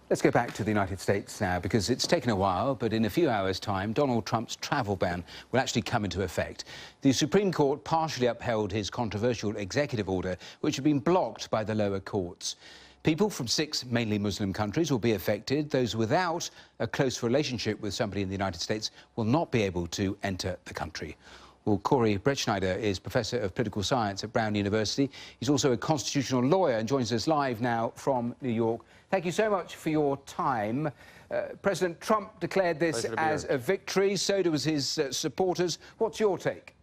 Let's go back to the United States now, because it's taken a while, but in a few hours' time, Donald Trump's travel ban will actually come into effect. The Supreme Court partially upheld his controversial executive order, which had been blocked by the lower courts. People from 6 mainly Muslim countries will be affected. Those without a close relationship with somebody in the United States will not be able to enter the country. Well, Corey Brettschneider is Professor of Political Science at Brown University. He's also a constitutional lawyer and joins us live now from New York. Thank you so much for your time. President Trump declared this as a victory. So do his supporters. What's your take?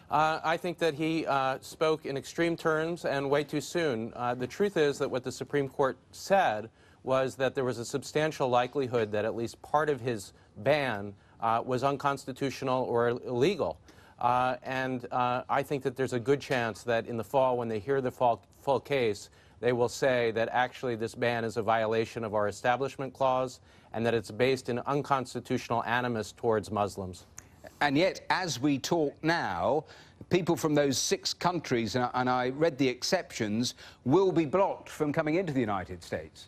I think that he spoke in extreme terms and way too soon. The truth is that what the Supreme Court said was that there was a substantial likelihood that at least part of his ban was unconstitutional or illegal. I think that there's a good chance that in the fall, when they hear the full case, they will say that actually this ban is a violation of our Establishment Clause and that it's based in unconstitutional animus towards Muslims. And yet, as we talk now, people from those 6 countries, and I read the exceptions, will be blocked from coming into the United States.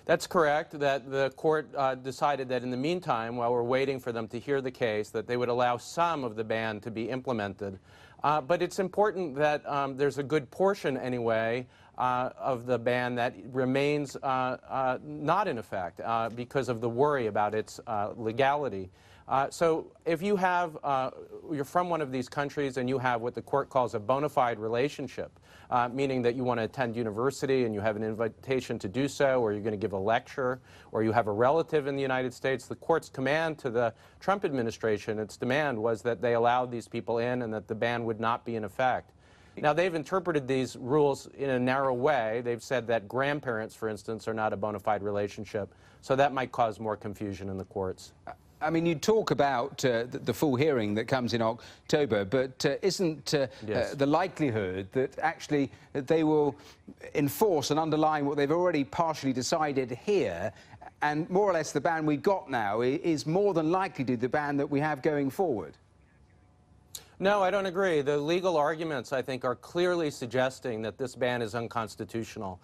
That's correct, that the court decided that in the meantime, while we're waiting for them to hear the case, that they would allow some of the ban to be implemented. But it's important that there's a good portion, anyway, of the ban that remains not in effect because of the worry about its legality. So if you have, you're from one of these countries and you have what the court calls a bona fide relationship, meaning that you want to attend university and you have an invitation to do so, or you're going to give a lecture, or you have a relative in the United States, the court's command to the Trump administration, its demand was that they allowed these people in and that the ban would not be in effect. Now, they've interpreted these rules in a narrow way. They've said that grandparents, for instance, are not a bona fide relationship, so that might cause more confusion in the courts. I mean, you talk about the full hearing that comes in October, but isn't Yes. the likelihood that actually they will enforce and underline what they've already partially decided here, and more or less the ban we've got now is more than likely to be the ban that we have going forward? No, I don't agree. The legal arguments, I think, are clearly suggesting that this ban is unconstitutional.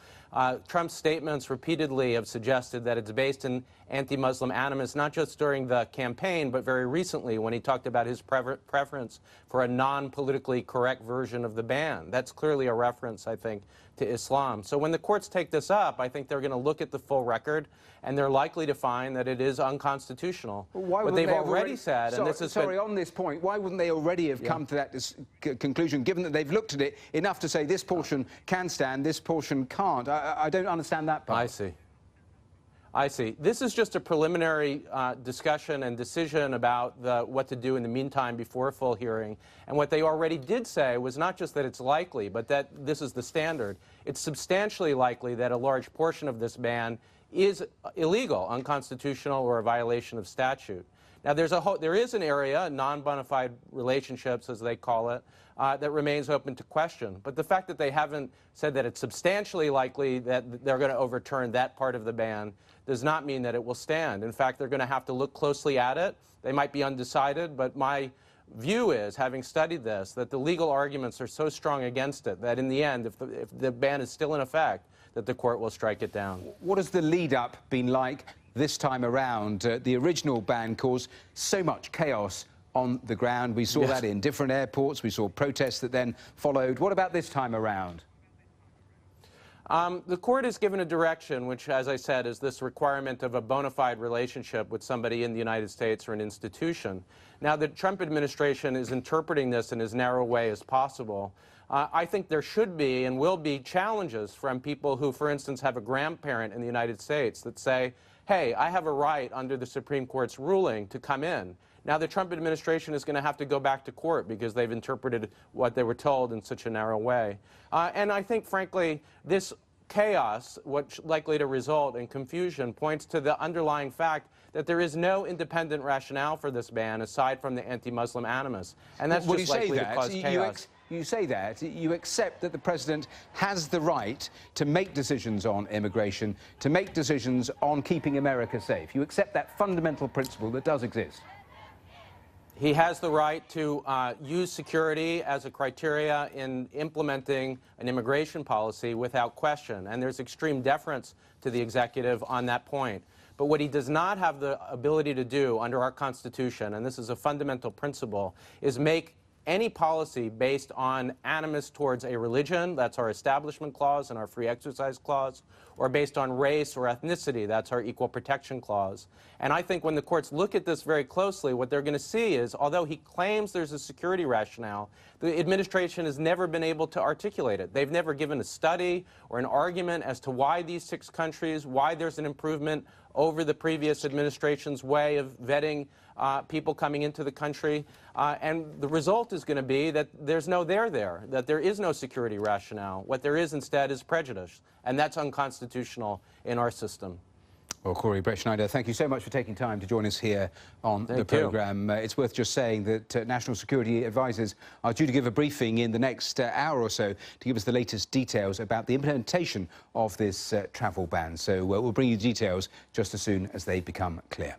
Trump's statements repeatedly have suggested that it's based in anti-Muslim animus, not just during the campaign, but very recently when he talked about his preference for a non-politically correct version of the ban. That's clearly a reference, I think, to Islam. So when the courts take this up, I think they're going to look at the full record, and they're likely to find that it is unconstitutional. What they've already said, and this is... Sorry, on this point, why wouldn't they already have come to that conclusion, given that they've looked at it enough to say this portion can stand, this portion can't? I don't understand that part. I see. This is just a preliminary discussion and decision about what to do in the meantime before a full hearing. And what they already did say was not just that it's likely, but that this is the standard. It's substantially likely that a large portion of this ban is illegal, unconstitutional, or a violation of statute. Now, there is an area, non-bona fide relationships, as they call it, that remains open to question. But the fact that they haven't said that it's substantially likely that they're going to overturn that part of the ban does not mean that it will stand. In fact, they're going to have to look closely at it. They might be undecided, but my view is, having studied this, that the legal arguments are so strong against it that in the end, if the ban is still in effect, that the court will strike it down. What has the lead-up been like this time around? The original ban caused so much chaos on the ground. We saw that in different airports. We saw protests that then followed. What about this time around? The court has given a direction, which, as I said, is this requirement of a bona fide relationship with somebody in the United States or an institution. Now, the Trump administration is interpreting this in as narrow a way as possible. I think there should be and will be challenges from people who, for instance, have a grandparent in the United States that say, hey, I have a right under the Supreme Court's ruling to come in. Now, the Trump administration is going to have to go back to court because they've interpreted what they were told in such a narrow way. And I think, frankly, this chaos, what's likely to result in confusion, points to the underlying fact that there is no independent rationale for this ban aside from the anti-Muslim animus. And that's just likely to cause chaos. You say that, you accept that the president has the right to make decisions on immigration, to make decisions on keeping America safe. You accept that fundamental principle that does exist. He has the right to use security as a criteria in implementing an immigration policy without question, and there's extreme deference to the executive on that point. But what he does not have the ability to do under our Constitution, and this is a fundamental principle, is make any policy based on animus towards a religion, that's our Establishment Clause and our Free Exercise Clause, or based on race or ethnicity, that's our Equal Protection Clause. And I think when the courts look at this very closely, what they're going to see is, although he claims there's a security rationale, the administration has never been able to articulate it. They've never given a study or an argument as to why these 6 countries, why there's an improvement over the previous administration's way of vetting people coming into the country. And the result is going to be that there's no there, that there is no security rationale. What there is instead is prejudice, and that's unconstitutional in our system. Well, Corey Brettschneider, thank you so much for taking time to join us here on the programme. It's worth just saying that national security advisers are due to give a briefing in the next hour or so to give us the latest details about the implementation of this travel ban. So we'll bring you details just as soon as they become clear.